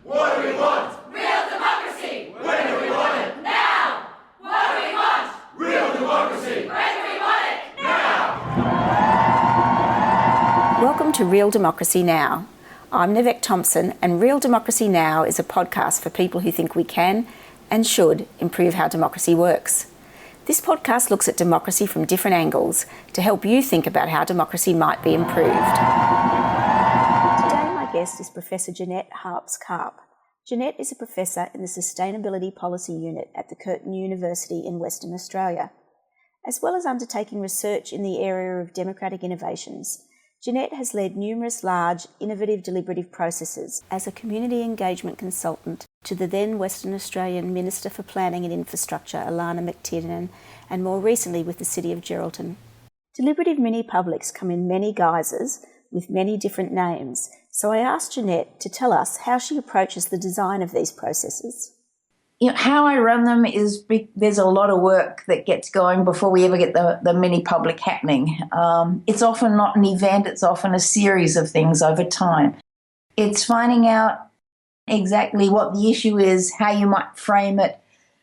What do we want? Real democracy! When do we want it? Now! What do we want? Real democracy! When do we want it? Now! Welcome to Real Democracy Now. I'm Nivek Thompson, and Real Democracy Now is a podcast for people who think we can and should improve how democracy works. This podcast looks at democracy from different angles to help you think about how democracy might be improved. Today my guest is Professor Janette Hartz-Karp. Janette is a professor in the Sustainability Policy Unit at the Curtin University in Western Australia. As well as undertaking research in the area of democratic innovations, Janette has led numerous large, innovative deliberative processes as a community engagement consultant to the then Western Australian Minister for Planning and Infrastructure, Allanah McTernan, and more recently with the City of Geraldton. Deliberative mini-publics come in many guises with many different names, so I asked Janette to tell us how she approaches the design of these processes. How I run them is there's a lot of work that gets going before we ever get the mini-public happening. It's often not an event, it's often a series of things over time. It's finding out exactly what the issue is, how you might frame it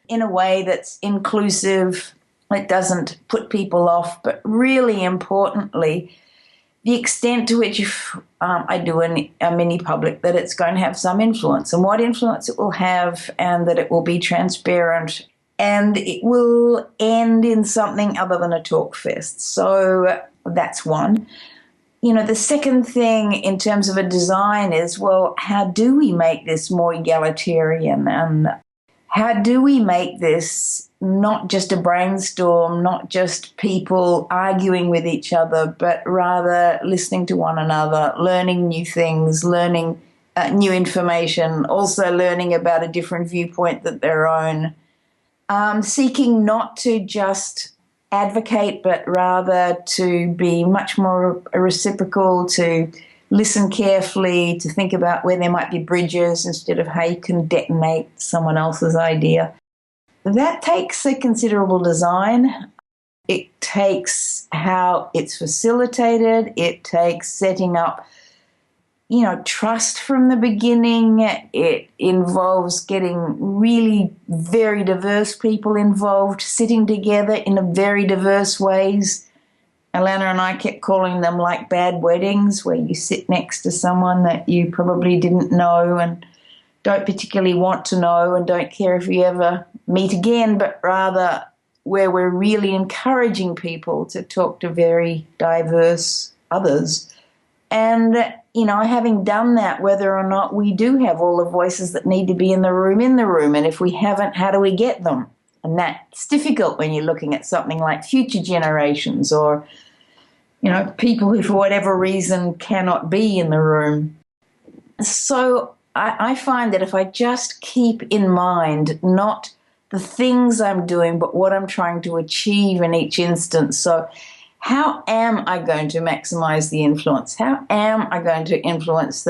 in a way that's inclusive, it doesn't put people off, but really importantly, the extent to which if I do a mini-public, that it's going to have some influence and what influence it will have, and that it will be transparent and it will end in something other than a talk fest. So that's one. The second thing in terms of a design is, well, how do we make this more egalitarian, and how do we make this not just a brainstorm, not just people arguing with each other, but rather listening to one another, learning new things, learning new information, also learning about a different viewpoint than their own, seeking not to just advocate, but rather to be much more reciprocal, to listen carefully, to think about where there might be bridges instead of how you can detonate someone else's idea. That takes a considerable design. It takes how it's facilitated. It takes setting up, trust from the beginning. It involves getting really very diverse people involved, sitting together in a very diverse ways. Allanah and I kept calling them like bad weddings, where you sit next to someone that you probably didn't know and don't particularly want to know and don't care if you ever meet again, but rather where we're really encouraging people to talk to very diverse others. And, having done that, whether or not we do have all the voices that need to be in the room, and if we haven't, how do we get them? And that's difficult when you're looking at something like future generations or, people who for whatever reason cannot be in the room. So I find that if I just keep in mind not the things I'm doing, but what I'm trying to achieve in each instance. So how am I going to maximize the influence? How am I going to maximize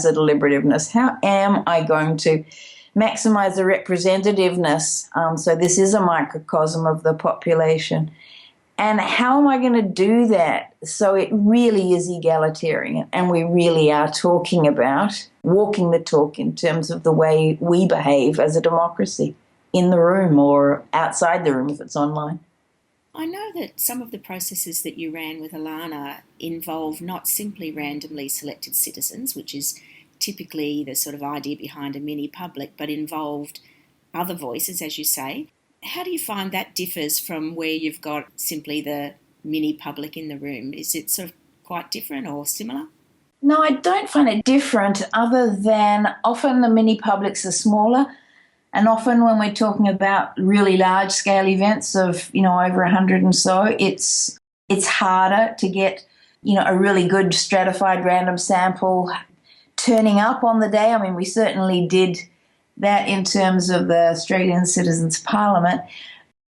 the deliberativeness? How am I going to maximize the representativeness? So this is a microcosm of the population. And how am I going to do that so it really is egalitarian and we really are talking about walking the talk in terms of the way we behave as a democracy in the room or outside the room if it's online? I know that some of the processes that you ran with Allanah involve not simply randomly selected citizens, which is typically the sort of idea behind a mini-public, but involved other voices, as you say. How do you find that differs from where you've got simply the mini-public in the room? Is it sort of quite different or similar? No, I don't find it different, other than often the mini-publics are smaller. And often when we're talking about really large-scale events of, over 100 and so, it's harder to get, a really good stratified random sample turning up on the day. I mean, we certainly did that in terms of the Australian Citizens' Parliament.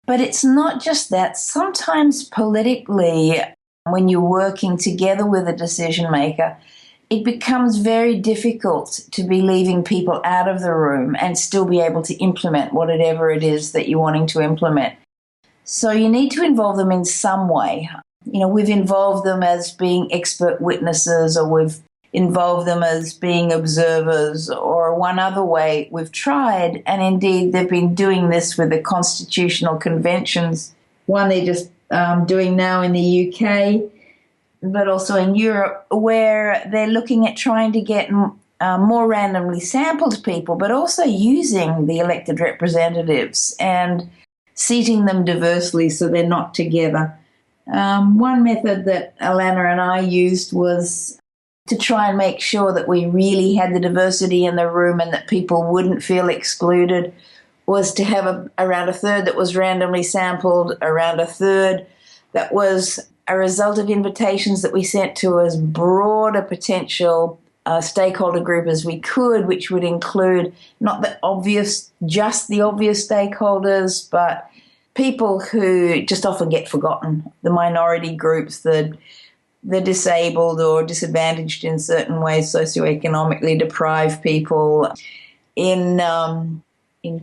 But it's not just that. Sometimes politically, when you're working together with a decision maker, it becomes very difficult to be leaving people out of the room and still be able to implement whatever it is that you're wanting to implement. So you need to involve them in some way. We've involved them as being expert witnesses, or we've involve them as being observers, or one other way we've tried, and indeed they've been doing this with the constitutional conventions, one they're just doing now in the UK, but also in Europe, where they're looking at trying to get more randomly sampled people, but also using the elected representatives and seating them diversely so they're not together. One method that Allanah and I used was to try and make sure that we really had the diversity in the room and that people wouldn't feel excluded, was to have around a third that was randomly sampled, around a third that was a result of invitations that we sent to as broad a potential stakeholder group as we could, which would include not just the obvious stakeholders, but people who just often get forgotten, the minority groups, the disabled or disadvantaged in certain ways, socioeconomically deprived people. In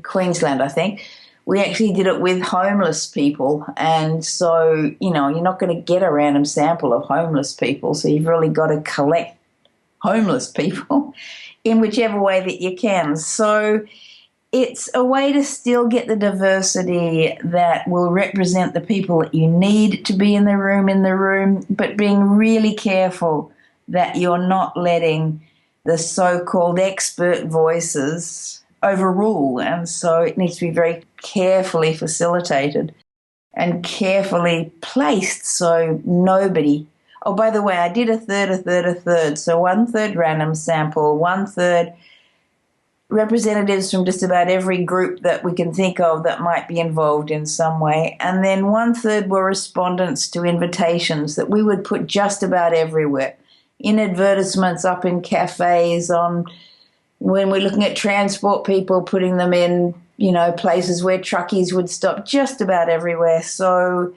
Queensland, I think, we actually did it with homeless people. And so, you're not going to get a random sample of homeless people, so you've really got to collect homeless people in whichever way that you can. So it's a way to still get the diversity that will represent the people that you need to be in the room, but being really careful that you're not letting the so-called expert voices overrule. And so it needs to be very carefully facilitated and carefully placed so nobody... Oh, by the way, I did a third. So 1/3 random sample, 1/3 representatives from just about every group that we can think of that might be involved in some way. And then 1/3 were respondents to invitations that we would put just about everywhere, in advertisements, up in cafes, when we're looking at transport people, putting them in, places where truckies would stop, just about everywhere. So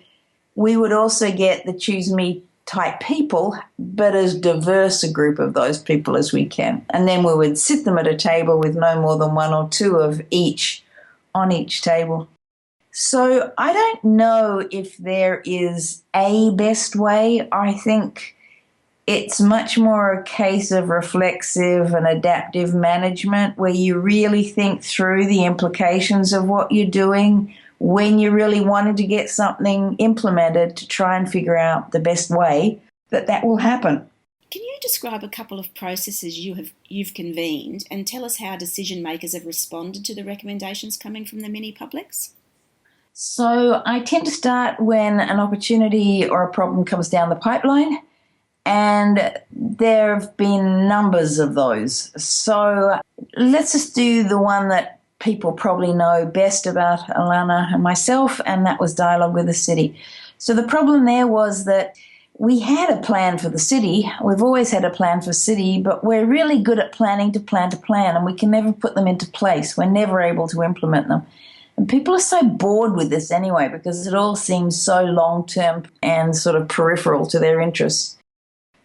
we would also get the choose me type people, but as diverse a group of those people as we can. And then we would sit them at a table with no more than one or two of each on each table. So I don't know if there is a best way. I think it's much more a case of reflexive and adaptive management, where you really think through the implications of what you're doing when you really wanted to get something implemented, to try and figure out the best way that will happen. Can you describe a couple of processes you've convened and tell us how decision makers have responded to the recommendations coming from the mini-publics? So I tend to start when an opportunity or a problem comes down the pipeline, and there have been numbers of those. So let's just do the one that people probably know best about Allanah and myself, and that was dialogue with the city. So the problem there was that we had a plan for the city. We've always had a plan for city, but we're really good at planning to plan, and we can never put them into place. We're never able to implement them. And people are so bored with this anyway, because it all seems so long-term and sort of peripheral to their interests.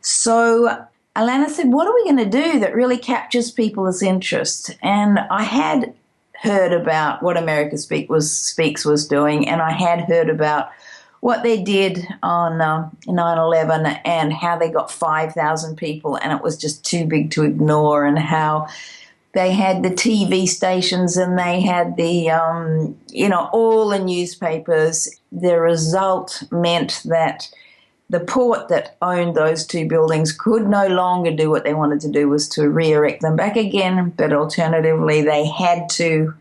So Allanah said, what are we going to do that really captures people's interest? And I had heard about what America Speaks was doing, and I had heard about what they did on 9/11 and how they got 5,000 people, and it was just too big to ignore, and how they had the TV stations and they had the, all the newspapers. The result meant that the port that owned those two buildings could no longer do what they wanted to do, was to re-erect them back again, but alternatively they had to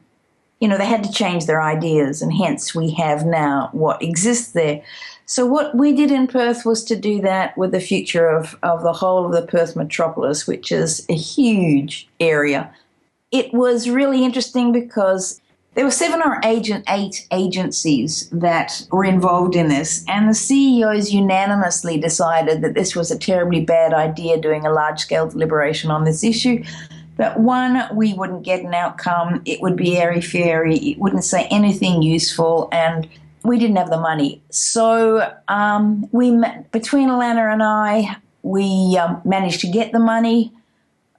change their ideas, and hence we have now what exists there. So what we did in Perth was to do that with the future of the whole of the Perth metropolis, which is a huge area. It was really interesting because there were 7 or 8 agencies that were involved in this, and the CEOs unanimously decided that this was a terribly bad idea, doing a large-scale deliberation on this issue. But one, we wouldn't get an outcome, it would be airy-fairy, it wouldn't say anything useful, and we didn't have the money. So between Allanah and I, we managed to get the money.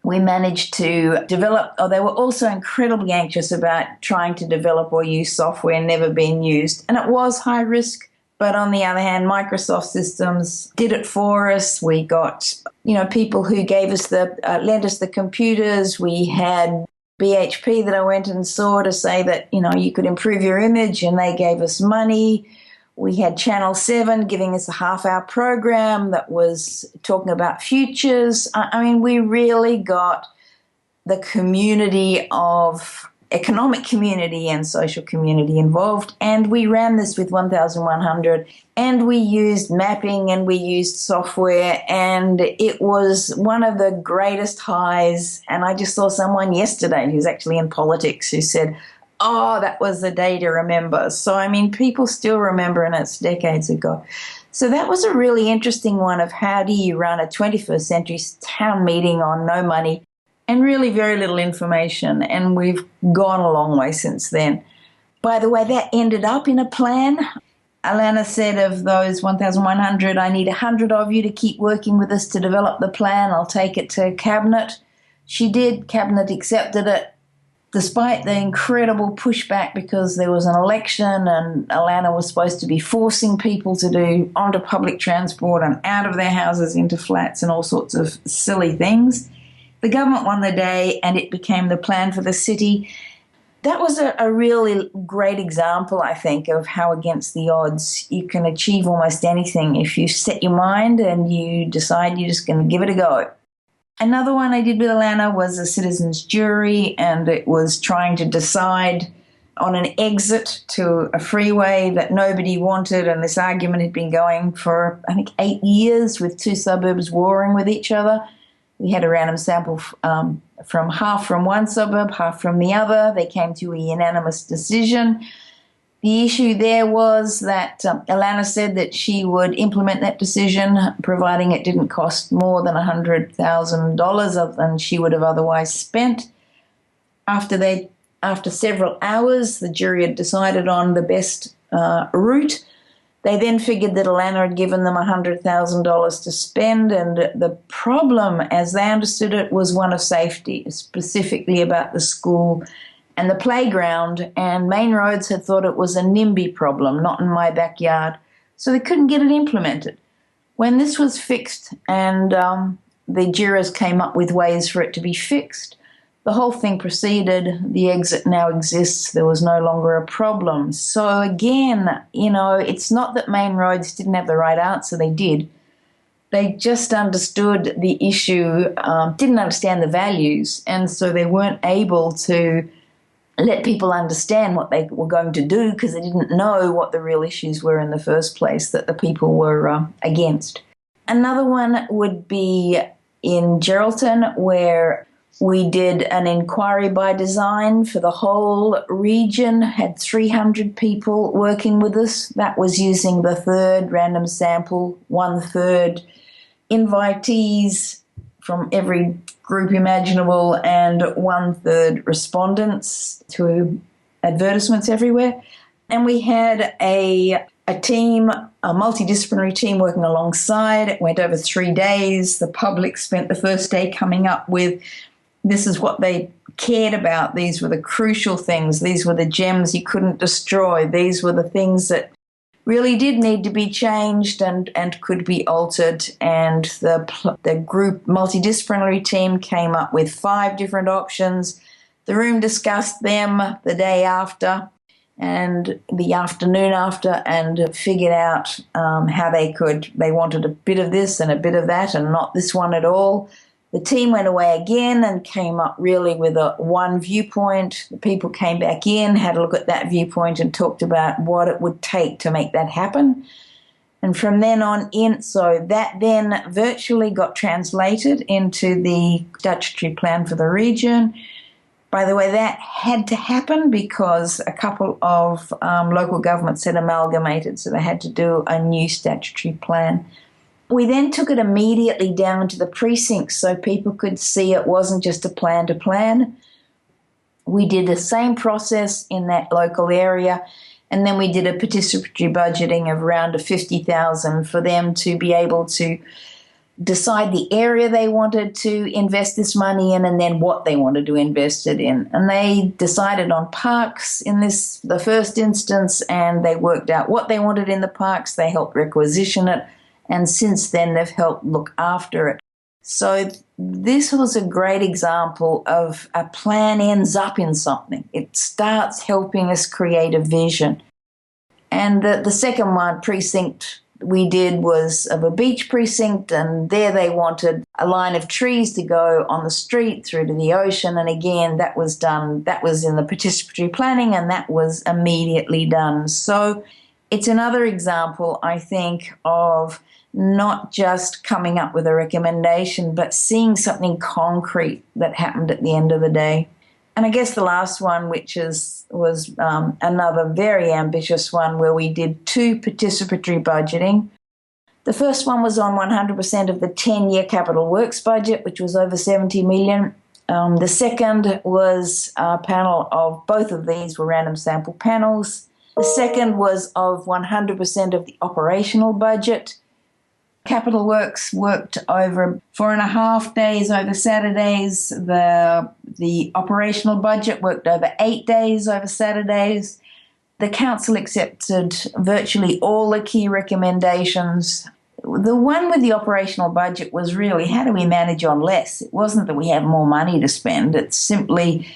We managed to develop, they were also incredibly anxious about trying to develop or use software never been used. And it was high risk, But on the other hand, Microsoft Systems did it for us. We got, people who gave us lent us the computers. We had BHP that I went and saw to say that, you could improve your image, and they gave us money. We had Channel 7 giving us a half-hour program that was talking about futures. I mean, we really got the community of economic community and social community involved, and we ran this with 1,100, and we used mapping and we used software, and it was one of the greatest highs. And I just saw someone yesterday who's actually in politics who said, oh, that was the day to remember. So, I mean, people still remember, and it's decades ago. So that was a really interesting one of how do you run a 21st century town meeting on no money and really very little information, and we've gone a long way since then. By the way, that ended up in a plan. Allanah said of those 1,100, I need 100 of you to keep working with us to develop the plan. I'll take it to Cabinet. She did. Cabinet accepted it, despite the incredible pushback because there was an election and Allanah was supposed to be forcing people to do onto public transport and out of their houses into flats and all sorts of silly things. The government won the day and it became the plan for the city. That was a really great example, I think, of how against the odds you can achieve almost anything if you set your mind and you decide you're just going to give it a go. Another one I did with Allanah was a citizens' jury, and it was trying to decide on an exit to a freeway that nobody wanted, and this argument had been going for, I think, 8 years with two suburbs warring with each other. We had a random sample from half from one suburb, half from the other. They came to a unanimous decision. The issue there was that Allanah said that she would implement that decision, providing it didn't cost more than $100,000 than she would have otherwise spent. After several hours, the jury had decided on the best route. They then figured that Allanah had given them $100,000 to spend, and the problem, as they understood it, was one of safety, specifically about the school and the playground, and Main Roads had thought it was a NIMBY problem, not in my backyard, so they couldn't get it implemented. When this was fixed and the jurors came up with ways for it to be fixed, the whole thing proceeded. The exit now exists. There was no longer a problem. So again, it's not that Main Roads didn't have the right answer. They did. They just understood the issue, didn't understand the values, and so they weren't able to let people understand what they were going to do because they didn't know what the real issues were in the first place that the people were against. Another one would be in Geraldton, where we did an inquiry by design for the whole region, had 300 people working with us. That was using the third random sample, 1/3 invitees from every group imaginable and 1/3 respondents to advertisements everywhere. And we had a team, a multi-disciplinary team working alongside. It went over 3 days. The public spent the first day coming up with this is what they cared about. These were the crucial things. These were the gems you couldn't destroy. These were the things that really did need to be changed and could be altered. And the group multidisciplinary team came up with 5 different options. The room discussed them the day after and the afternoon after and figured out how they wanted a bit of this and a bit of that and not this one at all. The team went away again and came up really with one viewpoint. The people came back in, had a look at that viewpoint and talked about what it would take to make that happen. And from then on in, so that then virtually got translated into the Statutory Plan for the region. By the way, that had to happen because a couple of local governments had amalgamated, so they had to do a new statutory plan. We then took it immediately down to the precincts so people could see it wasn't just a plan to plan. We did the same process in that local area, and then we did a participatory budgeting of around $50,000 for them to be able to decide the area they wanted to invest this money in and then what they wanted to invest it in. And they decided on parks in the first instance, and they worked out what they wanted in the parks. They helped requisition it, and since then they've helped look after it. So this was a great example of a plan ends up in something. It starts helping us create a vision. And the second one, precinct, we did was of a beach precinct, and there they wanted a line of trees to go on the street through to the ocean. And again, that was done, that was in the participatory planning, and that was immediately done. So it's another example, I think, of not just coming up with a recommendation, but seeing something concrete that happened at the end of the day. And I guess the last one, which was another very ambitious one, where we did 2 participatory budgeting. The first one was on 100% of the 10-year capital works budget, which was over 70 million. The second was a panel of, both of these were random sample panels. The second was of 100% of the operational budget. Capital Works worked over 4.5 days over Saturdays. The operational budget worked over 8 days over Saturdays. The council accepted virtually all the key recommendations. The one with the operational budget was really, how do we manage on less? It wasn't that we have more money to spend. It's simply,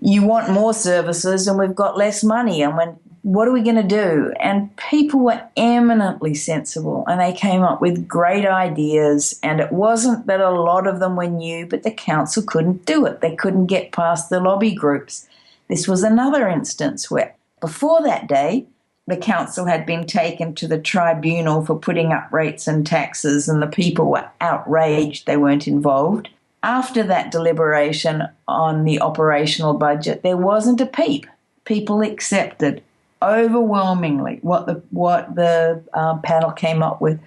you want more services and we've got less money, and what are we going to do? And people were eminently sensible, and they came up with great ideas. And it wasn't that a lot of them were new, but the council couldn't do it. They couldn't get past the lobby groups. This was another instance where before that day, the council had been taken to the tribunal for putting up rates and taxes, and the people were outraged they weren't involved. After that deliberation on the operational budget, there wasn't a peep. People accepted overwhelmingly what the panel came up with.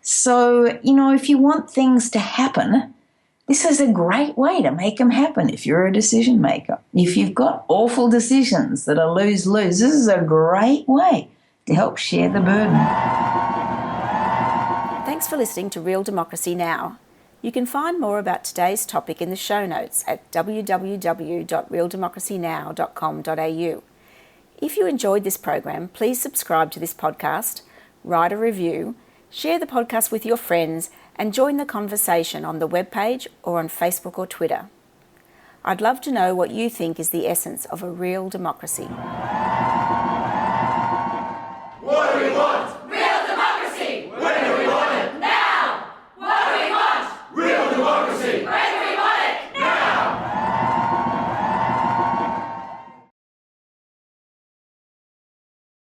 So, if you want things to happen, this is a great way to make them happen if you're a decision maker. If you've got awful decisions that are lose-lose, this is a great way to help share the burden. Thanks for listening to Real Democracy Now! You can find more about today's topic in the show notes at www.realdemocracynow.com.au. If you enjoyed this program, please subscribe to this podcast, write a review, share the podcast with your friends, and join the conversation on the webpage or on Facebook or Twitter. I'd love to know what you think is the essence of a real democracy.